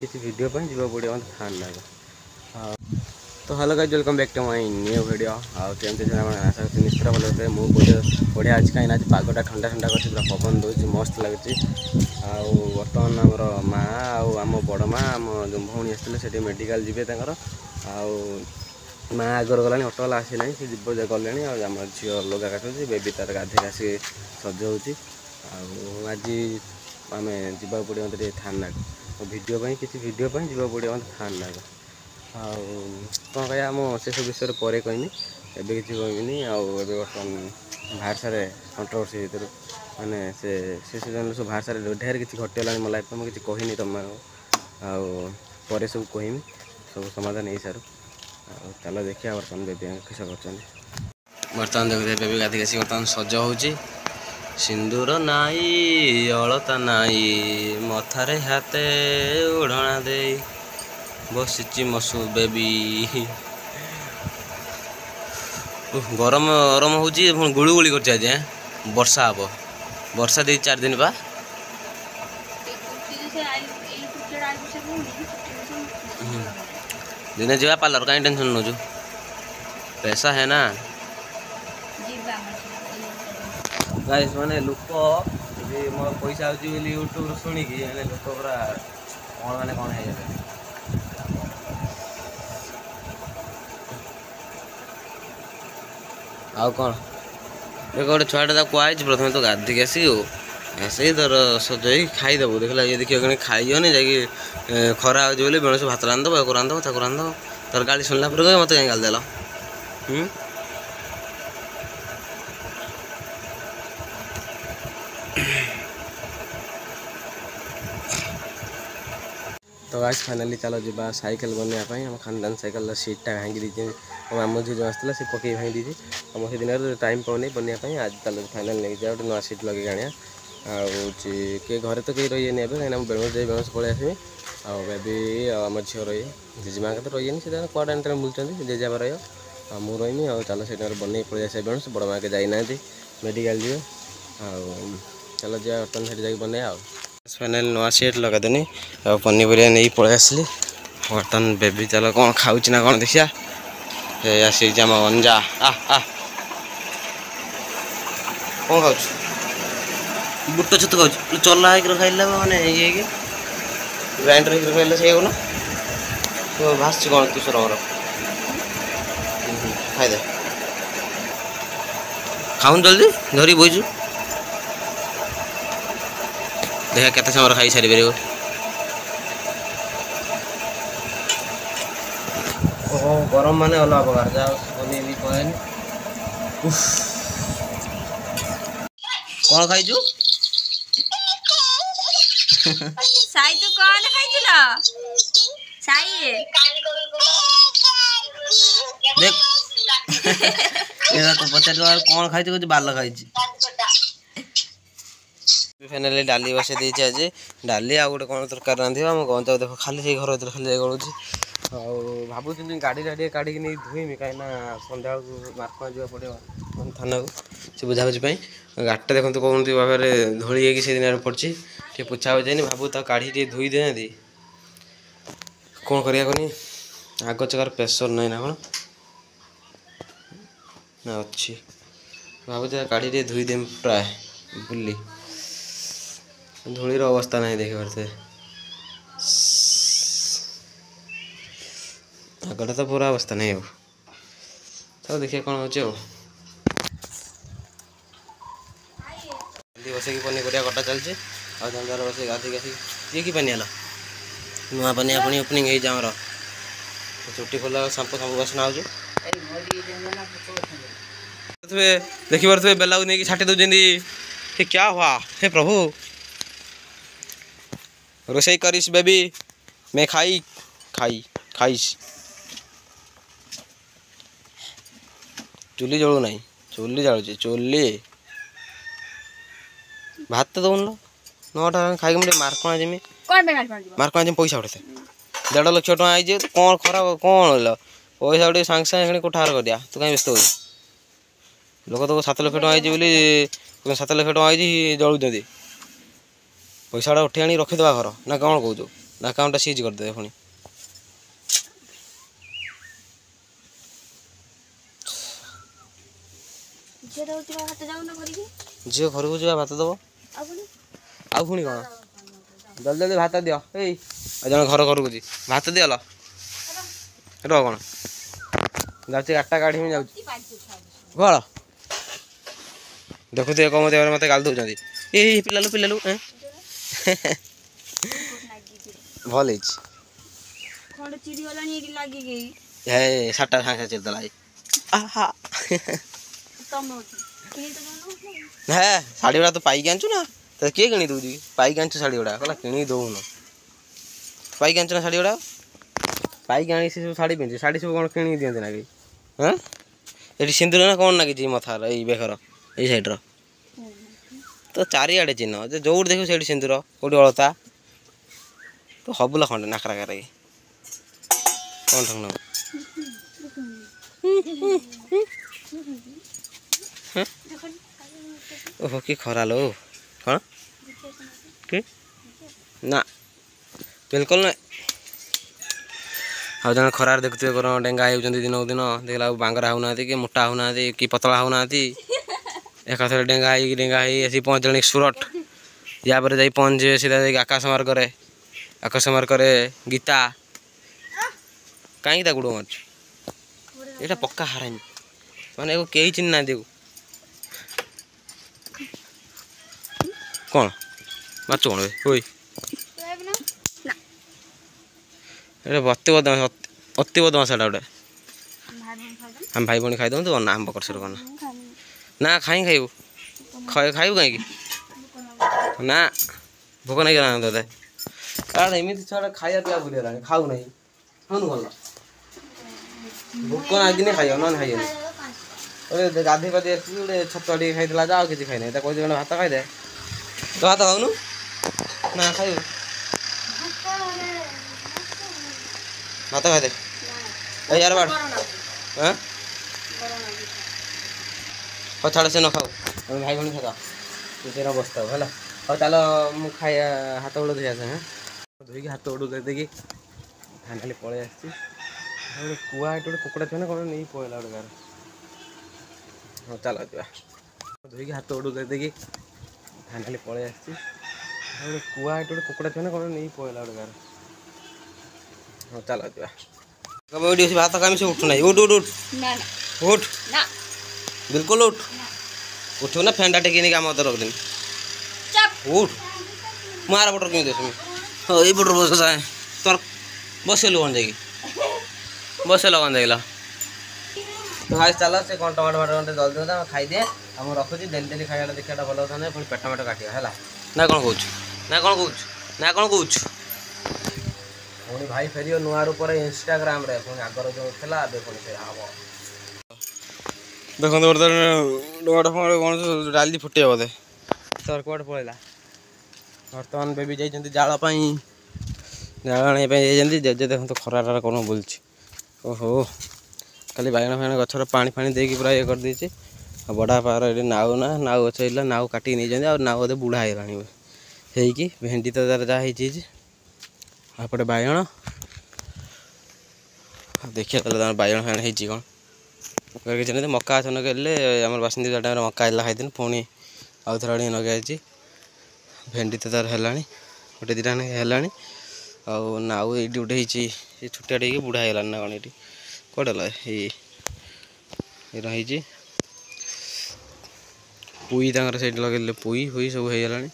किसी वीडियो पर जीवा पड़े मत खान लगा। तो hello guys, welcome back to my new video. केमती आशा करते निश्चित भल होते मुझे बढ़िया आज कहीं आज पागटा ठंडा ठंडा कर पूरा पवन दूसरी मस्त लगे। बर्तमान आमर माँ आम बड़ माँ आम जो भौणी आसते मेडिकल जी माँ आगर गलानी ऑटो वाला आसी ना सी जीव गले आम झील लुगा काटुची बेबी तार गाधे आसिक सजाऊँगी। आज आम जावाक पड़े मत थाना भिडियो किसी भिडियो जावाक पड़े मत थाना कौन कह आम से सब विषय पर कहमी एवं किसी कहमी बर्तमान बाहर सारे कंट्रोवर्सी भर मानने से सब बाहर सारे ढेर किसी घटीगला मो लाइफ मुझे कहनी तुम आर सब कहमी सब समाधान हो सारू चलो देखिए बर्तमान बेबी किस कर बर्तमान देखते बेबी गाधी आसी बर्तमान सज हो सिंदूर नाई अलता नाई मथारे हाथे ओढ़ना दे बसी मसु बेबी गरम गरम हो गुड़ गुड़ी कर वर्षा हम वर्षा दे 4 दिन बा दिने जा पार्लर कहीं टेंशन नौ पैसा है ना गाइस माने लोक मोर पैसा आउची बोली यूट्यूब शुणिकी लोक पूरा कौन मैंने कौन है आउ कौन देख गोटे छुआटा कहुई प्रथम तो गाधिक आसिक तर सजई खाईदेव देखला ये देखिए खाइनी जा खरा हो बेणुस भात रांधब रांधब रांधब तर गाड़ी शुणला पर मत कहीं गाल देल तो आज फाइनाली चलो जी साइकेल बनवाई आम खानदान साइकेल सीटा भांगी दीजिए आम झील जो आसला से पकई भांगी दीजिए आम से दिन टाइम पाऊनी बनवाई आज चलो फाइनाल नहीं जाए गोटे नुआ सीट लगे आने किए घरे तो कहीं रही कहीं बेणुस जाए बेणुस पलि आसमी बेबी आम झील रही जेजेमा तो रही से कड़ा एंटर बुलूँ जेजेबा रही मु रही चलो से बनई पलि आस बेणुस बड़ माँ के जाना मेडिकल जी चलो जा बर्तमान से जाके बनवा फाइनाल नुआ सीट लगादेनी पनीपरिया नहीं पलि आसली बर्तमान बेबी चलो कौन खाऊ ना कौन देखिया आसी आम अंजा कौन खाऊ बुट छत खाऊ चला खाइला माने ये ग्राइंडर खाइला से ना तो भास कौन तू सर खाईदे खाऊन जल्दी धरी बोचु देखा केते समय खाई सारी पार गरम माने अलग प्रकार जा बनी कहनी कौन खाइजु साई तू कौन खाइजिलो साई देख ये तो पचार कौन खाई कुछ बाल खाई फाइनाली डाली बसई देती आज डाली आ गोटे कौन तरकारी रांधिबा आम गंजा देख खाली से घर भर खाली गलुची भावुँ गाड़ी टाड़ी काढ़ी नहीं धुईमी कहीं सन्ध्या मार्कमा जा पड़े थाना को से बुझाबुझी गाड़ीटा देखते कौन भाव में धूली होगी से दिन पड़ी टे पोछा हो जाए भावु तो काढ़ी टे धोई देना कौन करी आग चकार प्रेसर नहीं ना कौन ना अच्छी भावुँ काढ़ी टे धोई देम प्राय बुली धूलीर अवस्था नहीं देख पारे आगटा तो पूरा अवस्था नहीं हो तो देखिए कौन हो बस पनीपरिया कटा चलছে आधार बस गाधी गाधी ये कि पानी नुआ पानी अपनी ओपनिंग होमर चुट्टी खोला सांपो सांपो बासना हो देखी पारे बेला को नहीं छाटी दौरान क्या हुआ हे प्रभु रोसई करीस बेबी मैं खाई खाई खाईस चुली जलू ना चुली जालुची चुली भात तो दौन 9टा खाई मार्कणा जमी मार्कणा जमी पैसा उठे 1.5 लाख टका आई कौन खराब कौन पैसा उठे सांगे सांगे कोठार कर दिया तू कहीं व्यस्त हो लोक तो 7 लाख टका आई 7 लाख टका आई जलुं पैसा उठे आनी रखीदे घर ना कौन कौच ଆକାଉଣ୍ଟଟା ସିଜ୍ କରିଦେବେ ପୁଣି। ଝିଅ ଘରକୁ ଯିବା ଭାତ ଦେବ। ଆଉ ପୁଣି କ'ଣ ଜଲ୍ଦି ଜଲ୍ଦି ଭାତ ଦିଅ। ଏଇ ଆଉ ଜଣେ ଘରକୁ ଯିବି ଭାତ ଦିଅଲ ରହ କ'ଣ ଯାଉଛି ଗାଡ଼ିଟା କାଢ଼ିବି ଯାଉଛି ଘର ଦେଖୁଥିବେ କ'ଣ ମୋତେ ଗାଳି ଦେଉଛନ୍ତି। ଏଇ ପିଲାଲୁ ଭଲ ହେଇଛି ହେ ସାତଟା ସାଙ୍ଗେ ସାଙ୍ଗେ ଚିରିଦେଲା ହେ ଶାଢ଼ୀ ଗୁଡ଼ା ତୁ ପାଇକି ଆଣିଛୁ ନା ତ କିଏ କିଣି ଦେଉଛି ପାଇକି ଆଣିଛୁ ଶାଢ଼ୀ ଗୁଡ଼ା କହିଲା କିଣିକି ଦେଉନ ପାଇକି ଆଣିଛୁ ନା ଶାଢ଼ୀ ଗୁଡ଼ା ପାଇକି ଆଣି ସେ ସବୁ ଶାଢ଼ୀ ପିନ୍ଧି ଶାଢ଼ୀ ସବୁ କ'ଣ କିଣିକି ଦିଅନ୍ତି ନା କି ହଁ ଏଠି ସିନ୍ଦୁର ନା କ'ଣ ନାଗିଛି ମଥାର ଏଇ ବେକର ଏଇ ସାଇଡ଼୍ର ତ ଚାରିଆଡ଼େ ଚିହ୍ନ ଯେ ଯେଉଁଠି ଦେଖିବୁ ସେଇଠି ସିନ୍ଦୁର କେଉଁଠି ଅଳତା ତ ହବୁଲା ଖଣ୍ଡେ ନାକରା କାରାକି କ'ଣ ଠଙ୍ଗ ଓହୋ କି ଖରା लो କ'ଣ କି ନା ବିଲକୁଲ ନାହିଁ। ଆଉ ଜଣେ ଖରାରେ ଦେଖୁଥିବେ କ'ଣ ଡେଙ୍ଗା ହେଉଛନ୍ତି ଦିନକୁ ଦିନ ଦେଖିଲା ଆଉ ବାଙ୍ଗରା ହେଉନାହାନ୍ତି କି ମୋଟା ହେଉନାହାନ୍ତି କି ପତଳା ହେଉନାହାନ୍ତି ଏକାଥରେ ଡେଙ୍ଗା ହେଇ ଆସି ପହଞ୍ଚିଲେଣି ସୁରଟ ୟା ପରେ ଯାଇ ପହଞ୍ଚିବେ ସିଧା ଯାଇକି ଆକାଶ ମାର୍ଗରେ ଗୀତା କାହିଁକି ତା ଗୋଡ଼ ମାରୁଛୁ ଏଇଟା ପକ୍କା ହାରାମି ମାନେ କେହି ଚିହ୍ନି ନାହାନ୍ତି କ'ଣ ମାରୁଛୁ କ'ଣ ହୋଇ ଏଇଟା ଅତି ବଦମାସ ଏଇଟା ଗୋଟେ ଆମେ ଭାଇ ଭଉଣୀ ଖାଇଦେବୁ ତୁ ନା ଆମ୍ବ କରସର କ'ଣ ନା ଖାଇବୁ କାହିଁକି ନା ଭୋକ ନାଇଁ ଗଲା ତୋତେ କାରଣ ଏମିତି ଛୁଆଟା ଖାଇବା ପିଇବା ଭୁଲିଗଲାଣି ଖାଉନାହିଁ ଖାଉନୁ ଭଲ ଭୋକ ନାଗିନେ ଖାଇବ ନହେଲେ ଖାଇବନି ଗାଧୋଇ ପାଧି ଆସିକି ଗୋଟେ ଛତୁଆ ଟିକେ ଖାଇଥିଲା ଯା ଆଉ କିଛି ଖାଇନାହିଁ ତା କହୁଛି ଭାତ ଖାଇଦେ ତୁ ଭାତ ଖାଉନୁ ନା ଖାଇବୁ ଭାତ ଖାଇଦେ ଏଇ ୟାର ବାଡ଼ ହଁ ହଉ ଛାଡ଼ ସେ ନ ଖାଉ ଆମେ ଭାଇ ଭଉଣୀ ଖାଇବା ତୁ ସେନ ବସିଥାଉ ହେଲା ହଉ ଚାଲ ମୁଁ ଖାଇବା ହାତ ଗୋଡ଼ ଧୋଇ ଆସେ ଧୋଇକି ହାତ ଗୋଡ଼ ଧୋଇ ଦେଇକି ଫାଇନାଲି ପଳେଇ ଆସିଛି ଗୋଟେ କୁଆ ଏଠି ଗୋଟେ କୁକୁଡ଼ା ଥିବ ନା କ'ଣ ନେଇ ପଳେଇଲା ଗୋଟେ ଗାଁରେ ହଉ ଚାଲ ଯିବା ଧୋଇକି ହାତ ଗୋଡ଼ ଧୋଇ ଦେଇକି ଫାଇନାଲି ପଳେଇ ଆସିଛି ଗୋଟେ କୁଆ ଏଠି ଗୋଟେ କୁକୁଡ଼ା ଥିବ ନା କ'ଣ ନେଇ ପଳେଇଲା ଗୋଟେ ଗାଁରେ ହଉ ଚାଲ ଯିବା ଏଇଠି ଅଛି ଭାତ ଖାଇମି ସେ ଉଠୁ ନାହିଁ ଉଠ ବିଲକୁଲ ଉଠିବୁ ନା ଫ୍ୟାନ୍ଟା ଟେକି ନେଇକି ଆମ ହାତରେ ରଖିଦେବି ଉଠ ମୁଁ ଆର ପଟର କେମିତି ଆସିବି ହଉ ଏଇ ପଟର ବସ ତୋର ବସେଇଲୁ କ'ଣ ଯାଇକି ବସେଇଲ କ'ଣ ଯାଇକିଲ ତ ଭାଇ ଚାଲ ସେ କ'ଣ ଟମାଟୋ ଜଲ୍ଦି ଜଲ୍ଦି ଆମେ ଖାଇଦିଏ ଆଉ ମୁଁ ରଖୁଛି ଡେଲି ଖାଇବାଟା ଦେଖିବାଟା ଭଲ କଥା ପୁଣି ପେଟ କାଟିବା ହେଲା ନା କ'ଣ କହୁଛୁ ପୁଣି ଭାଇ ଫେରିବ ନୂଆ ରୂପରେ ଇନଷ୍ଟାଗ୍ରାମରେ ପୁଣି ଆଗର ଯେଉଁ ଥିଲା ଏବେ ପୁଣି ସେ ହେବ ଦେଖନ୍ତୁ ବର୍ତ୍ତମାନ କ'ଣ ଡାଲି ଫୁଟିବ ବୋଧେ ତୋର କୁଆଡ଼େ ପଳେଇଲା ବର୍ତ୍ତମାନ ବେବି ଯାଇଛନ୍ତି ଜାଳ ଆଣିବା ପାଇଁ ଯାଇଛନ୍ତି ଜେଜେ ଦେଖନ୍ତୁ ଖରାରେ କ'ଣ ବୁଲୁଛି ଓହୋ ଖାଲି ବାଇଗଣ ଗଛର ପାଣି ଦେଇକି ପୁରା ଇଏ କରିଦେଇଛି ଆଉ ବଡ଼ ବାପାର ଏଠି ନାଉ ଗଛ ହେଇଥିଲା ନାଉ କାଟିକି ନେଇଛନ୍ତି ଆଉ ନାଉ ବୋଧେ ବୁଢ଼ା ହେଇଗଲାଣି ହେଇକି ଭେଣ୍ଡି ତ ତାର ଯାହା ହେଇଛି ଆଉ ଏପଟେ ବାଇଗଣ ଦେଖିବା ତାହେଲେ ତାଙ୍କର ବାଇଗଣ ହେଇଛି କ'ଣ କିଛି ନାହିଁ ମକା ଗଛ ନଗେଇଲେ ଆମର ବାସନ୍ତୀ ଟାଇମ୍ରେ ମକା ହେଇଲା ଖାଇଥିଲି ପୁଣି ଆଉ ଥରେ ଆଣିକି ନଗାଇଛି ଭେଣ୍ଡି ତ ତାର ହେଲାଣି ଗୋଟେ ଦୁଇଟା ହେଲାଣି ଆଉ ନାଉ ଏଇଠି ଗୋଟେ ହେଇଛି ଏ ଛୋଟିଆଟେ ହେଇକି ବୁଢ଼ା ହେଇଗଲାଣି ନା କ'ଣ ଏଇଠି କୁଆଡ଼େ ହେଲା ଏଇଟା ହେଇଛି ପୁଇ ତାଙ୍କର ସେଇଠି ଲଗେଇଲେ ପୁଇ ସବୁ ହେଇଗଲାଣି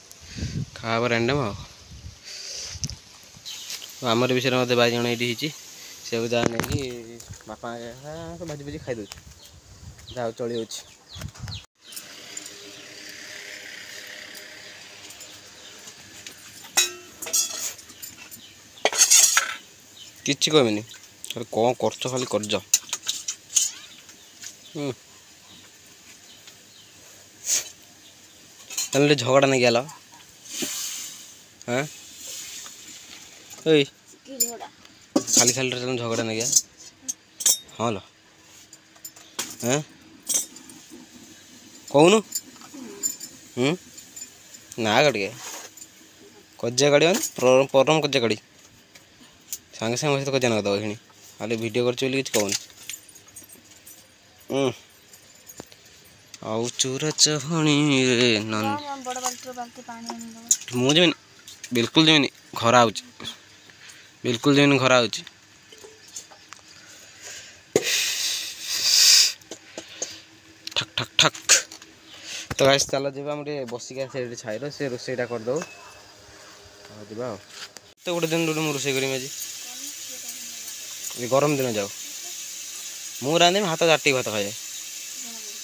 ଖାଇବା ରାଣ୍ଡମ୍ ଆଉ ଆମର ବି ସେଟା ମୋତେ ବାଇଗଣ ଏଇଠି ହେଇଛି ସେକୁ ଯାହା ନେଇକି ବାପା ଭାଜି ଖାଇଦେଉଛି ଯାହା ଚଳି ଯାଉଛି କିଛି କହିବିନି ଖାଲି କ'ଣ କରୁଛ ଖାଲି କରିଛ ତାହେଲେ ଟିକେ ଝଗଡ଼ା ନେଇକି ଆଲ ହଁ ଏଇ ଖାଲି ତମେ ଝଗଡ଼ା ନେଇକି ହଁ ଲ ହଁ କହୁନୁ ନା ଟିକେ କଜିଆ ଗାଡ଼ି ମାନେ ପରମ କଜିଆ ଗାଡ଼ି ସାଙ୍ଗେ ସାଙ୍ଗେ ସହିତ ଜାଣିବା ଦେବ ଏଠି ଖାଲି ଭିଡ଼ିଓ କରୁଛି ବୋଲି କିଛି କହୁନି। ଆଉ ଚୋର ଚହଣୀରେ ମୁଁ ଯିବିନି, ବିଲକୁଲ ଯିବିନି, ଖରା ହେଉଛି, ବିଲକୁଲ ଯିବିନି, ଖରା ହେଉଛି। ଠକ୍ ଠକ୍ ଠକ୍। ତ ଗାଇସ୍ ଚାଲ ଯିବା, ଆମେ ଟିକେ ବସିକି ଆସି ଏଠି ଛାଇର ସେ ରୋଷେଇଟା କରିଦେବୁ ଆଉ ଯିବା। ଆଉ ତ ଗୋଟେ ଦିନ ମୁଁ ରୋଷେଇ କରିବି ଆଜି, ଗରମ ଦିନ ଯାଉ ମୁଁ ରାନ୍ଧିବି, ହାତ ଚାଟିକି ଭାତ ଖାଇବେ,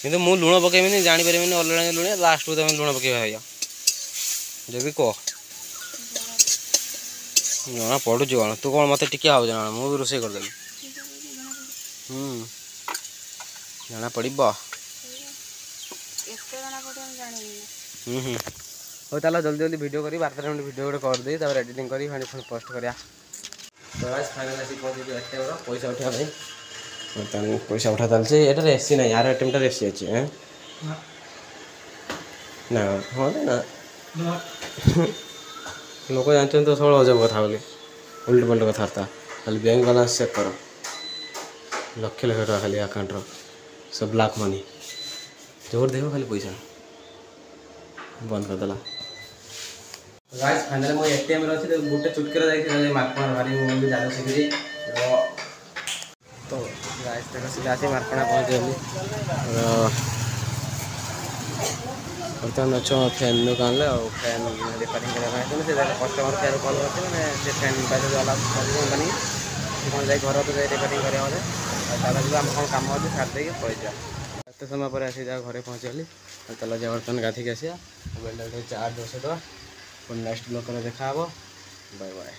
କିନ୍ତୁ ମୁଁ ଲୁଣ ପକେଇବିନି, ଜାଣିପାରିବିନି ଅଲଗା ଲୁଣ, ଲାଷ୍ଟକୁ ତମେ ଲୁଣ ପକେଇବା ଖାଇବ ଯଦି କହ। ଜଣା ପଡ଼ୁଛି କ'ଣ, ତୁ କ'ଣ ମୋତେ ଟିକେ ହବ ଜଣା, ମୁଁ ବି ରୋଷେଇ କରିଦେବି। ଜଣା ପଡ଼ିବ। ହଉ ଚାଲ ଜଲ୍ଦି ଜଲ୍ଦି ଭିଡ଼ିଓ କରି 12 ମିନିଟ୍ ଭିଡ଼ିଓ ଗୋଟେ କରିଦେଇ ତାପରେ ଏଡ଼ିଟିଂ କରି ପୁଣି ପୋଷ୍ଟ କରିବା। ତ ଫାଇନାଲ୍ ଆସିକି ପହଞ୍ଚିଛୁ ଏଟିଏମ୍ର ପଇସା ଉଠିବା ପାଇଁ। ବର୍ତ୍ତମାନ ପଇସା ଉଠା ଚାଲିଛି। ଏଟାରେ ଏସି ନାହିଁ, ଆର ଏଟିଏମ୍ଟାରେ ଏସି ଅଛି। ନା ହଁ ନା ଲୋକ ଜାଣିଛନ୍ତି ତ ସବୁବେଳେ ଅଜବ କଥା ବୋଲି, ଉଲ୍ଟ ପଲ୍ଟ କଥାବାର୍ତ୍ତା। ଖାଲି ବ୍ୟାଙ୍କ ବାଲାନ୍ସ ଚେକ୍ କର, ଲକ୍ଷ ଲକ୍ଷ ଟଙ୍କା ଖାଲି ଆକାଉଣ୍ଟର, ସବୁ ବ୍ଲାକ୍ ମନି, ଯୋଉଠି ଦେଖିବ ଖାଲି ପଇସା। ବନ୍ଦ କରିଦେଲା। ଗାଇସ୍ ଫାଇନାଲି ମୁଁ ଏଟିଏମ୍ରେ ଅଛି, ଗୋଟେ ଚୁଟକିରେ ଯାଇକି ମାର୍କଣା ଭାରି ମୁଁ ବି ଜାଲ ଶିଖିଛି। ତ ଗାଇସ୍ ଦେଖ ସିଧା ଆସି ମାର୍କଣା ପହଞ୍ଚିଗଲି। ବର୍ତ୍ତମାନ ଅଛୁ ଫ୍ୟାନ୍ ଦୋକାନରେ, ଆଉ ଫ୍ୟାନ୍ ରିପାରିଂ କରିବା ପାଇଁ ଆସିଥିଲି। ସେ ଯାକ କଷ୍ଟମର କେୟାର କଲ୍ କରିଛି, ମାନେ ସେ ଫ୍ୟାନ୍ ବାଜାଜ ବାଲା କମ୍ପାନୀ ସେ କ'ଣ ଯାଇ ଘର ତ ଯାଇ ରିପାରିଂ କରିବା ମୋତେ। ଆଉ ଚାଲ ଯିବା, ଆମେ କ'ଣ କାମ ଅଛି ଛାଡ଼ି ଦେଇକି ପଳେଇଯିବା। ଏତେ ସମୟ ପରେ ଆସିକି ଯାହା ଘରେ ପହଞ୍ଚିଗଲି। ଆଉ ଚାଲ ଯିବା ବର୍ତ୍ତମାନ ଗାଧିକି ଆସିବା, ମୋବାଇଲଟା ଟିକେ ଚାର୍ଜ ବସେଇଦେବା, ପୁଣି ନେକ୍ସଟ ବ୍ଲଗ୍ରେ ଦେଖା ହେବ। Bye bye.